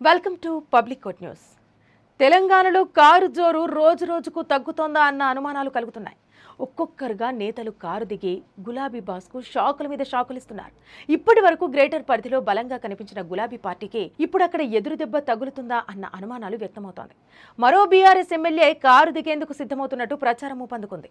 Welcome to public court news. తెలంగాణలో car జోరు రోజు రోజుకు తగ్గుతోందా అన్న అనుమానాలు కలుగుతున్నాయి. ఒక్కొక్కరుగా నేతలు కారు దిగి గులాబీ బాస్కు షాకుల మీద షాకులు ఇస్తున్నారు. ఇప్పటి వరకు గ్రేటర్ పరిధిలో బలంగా కనిపించిన గులాబీ పార్టీకి ఇప్పుడు అక్కడ ఎదురు దెబ్బ తగులుతుందా అన్న అనుమానాలు వ్యక్తమవుతోంది. మరో బీఆర్ఎస్ ఎమ్మెల్యే కారు దిగేందుకు సిద్ధమవుతున్నట్టు ప్రచారం ఊపందుకుంది.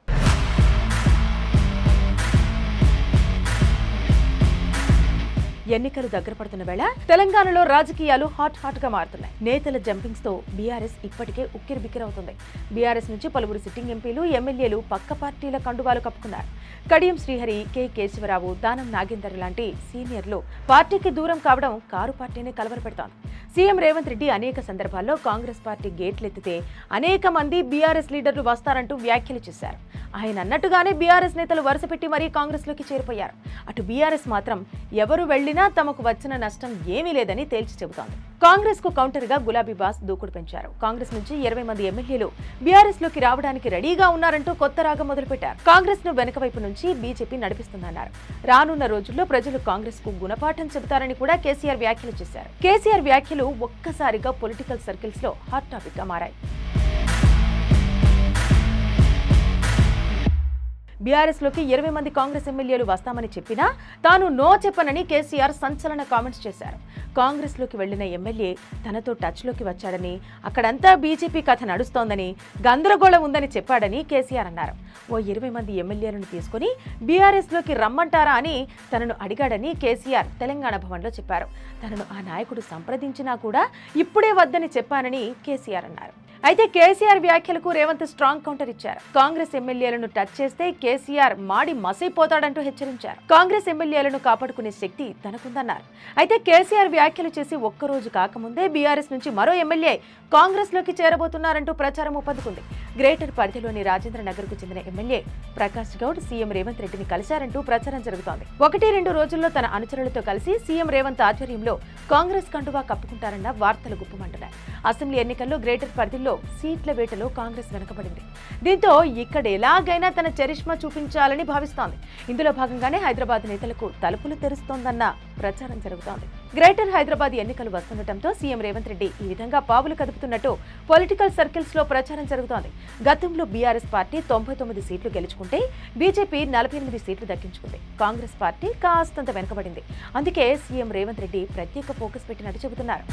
ఎన్నికలు దగ్గర పడుతున్న వేళ తెలంగాణలో రాజకీయాలు హాట్ గా మారుతున్నాయి. నేతల జంపింగ్స్ తో బీఆర్ఎస్ ఇప్పటికే ఉక్కిరిబిక్కిరవుతుంది. బీఆర్ఎస్ నుంచి పలువురు సిట్టింగ్ ఎంపీలు, ఎమ్మెల్యేలు పక్క పార్టీల కండువాలు కప్పుకున్నారు. కడియం శ్రీహరి, కె కేశవరావు, దానం నాగేందర్ లాంటి సీనియర్లు పార్టీకి దూరం కావడం కారు పార్టీని కలవరపెడుతోంది. సీఎం రేవంత్ రెడ్డి అనేక సందర్భాల్లో కాంగ్రెస్ పార్టీ గేట్లెత్తితే అనేక మంది బీఆర్ఎస్ లీడర్లు వస్తారంటూ వ్యాఖ్యలు చేశారు. ఆయన అన్నట్టుగానే బీఆర్ఎస్ నేతలు వరుసపెట్టి మరీ కాంగ్రెస్ లోకి చేరిపోయారు. అటు బీఆర్ఎస్ మాత్రం ఎవరు వెళ్లినా తమకు వచ్చిన నష్టం ఏమీ లేదని తేల్చి చెబుతోంది. కాంగ్రెస్ కు కౌంటర్ గా గులాబీ బాస్ దూకుడు పెంచారు. కాంగ్రెస్ నుంచి 20 మంది ఎమ్మెల్యేలు బీఆర్ఎస్ లోకి రావడానికి రెడీగా ఉన్నారంటూ కొత్త రాగం మొదలుపెట్టారు. కాంగ్రెస్ ను వెనక వైపు నుంచి బీజేపీ నడిపిస్తుందన్నారు. రానున్న రోజుల్లో ప్రజలు కాంగ్రెస్ కు గుణపాఠం చెబుతారని కూడా కేసీఆర్ వ్యాఖ్యలు చేశారు. కేసీఆర్ వ్యాఖ్యలు ఒక్కసారిగా పొలిటికల్ సర్కిల్స్ లో హాట్ టాపిక్ గా మారాయి. బీఆర్ఎస్ లోకి 20 మంది కాంగ్రెస్ ఎమ్మెల్యేలు వస్తామని చెప్పినా తాను నో చెప్పనని కేసీఆర్ సంచలన కామెంట్స్ చేశారు. కాంగ్రెస్ లోకి వెళ్లిన ఎమ్మెల్యే తనతో టచ్ లోకి వచ్చాడని, అక్కడంతా బీజేపీ కథ నడుస్తోందని, గందరగోళం ఉందని చెప్పాడని కేసీఆర్ అన్నారు. ఓ 20 మంది ఎమ్మెల్యేలను తీసుకుని బీఆర్ఎస్ లోకి రమ్మంటారా అని తనను అడిగాడని కేసీఆర్ తెలంగాణ భవన్లో చెప్పారు. తనను ఆ నాయకుడు సంప్రదించినా కూడా ఇప్పుడే వద్దని చెప్పానని కేసీఆర్ అన్నారు. అయితే కేసీఆర్ వ్యాఖ్యలకు రేవంత్ స్ట్రాంగ్ కౌంటర్ ఇచ్చారు. కాంగ్రెస్ ఎమ్మెల్యేలను టచ్ చేస్తే కేసీఆర్ మాడి మసైపోతాడంటూ హెచ్చరించారు. కాంగ్రెస్ ఎమ్మెల్యేలను కాపాడుకునే శక్తి తనకుందన్నారు. అయితే కేసీఆర్ వ్యాఖ్యలు చేసి ఒక్కరోజు కాకముందే బీఆర్ఎస్ నుంచి మరో ఎమ్మెల్యే కాంగ్రెస్ లోకి చేరబోతున్నారంటూ ప్రచారం ఊపందుకుంది. గ్రేటర్ పరిధిలోని రాజేంద్ర నగర్ కు చెందిన ఎమ్మెల్యే ప్రకాష్ గౌడ్ సీఎం రేవంత్ రెడ్డిని కలిశారంటూ ప్రచారం జరుగుతోంది. 1-2 రోజుల్లో తన అనుచరులతో కలిసి సీఎం రేవంత్ ఆధ్వర్యంలో కాంగ్రెస్ కండువా కప్పుకుంటారన్న వార్తలు గుప్పమంటున్నాయి. అసెంబ్లీ ఎన్నికల్లో గ్రేటర్ పరిధిలో సీట్ల వేటలో కాంగ్రెస్ వెనకబడింది. దీంతో ఇక్కడ ఎలాగైనా తన చరిష్మా చూపించాలని భావిస్తోంది. ఇందులో భాగంగానే హైదరాబాద్ నేతలకు తలుపులు తెరుస్తోందన్న ప్రచారం జరుగుతోంది. గ్రేటర్ హైదరాబాద్ ఎన్నికలు వస్తుండటంతో సీఎం రేవంత్ రెడ్డి ఈ విధంగా పావులు కదుపుతున్నట్టు పొలిటికల్ సర్కిల్స్ లో ప్రచారం జరుగుతోంది. గతంలో బీఆర్ఎస్ పార్టీ 99 సీట్లు గెలుచుకుంటే బీజేపీ 48 సీట్లు దక్కించుకుంది. కాంగ్రెస్ పార్టీ కాస్తంత వెనకబడింది. అందుకే సీఎం రేవంత్ రెడ్డి ప్రత్యేక ఫోకస్ పెట్టినట్టు చెబుతున్నారు.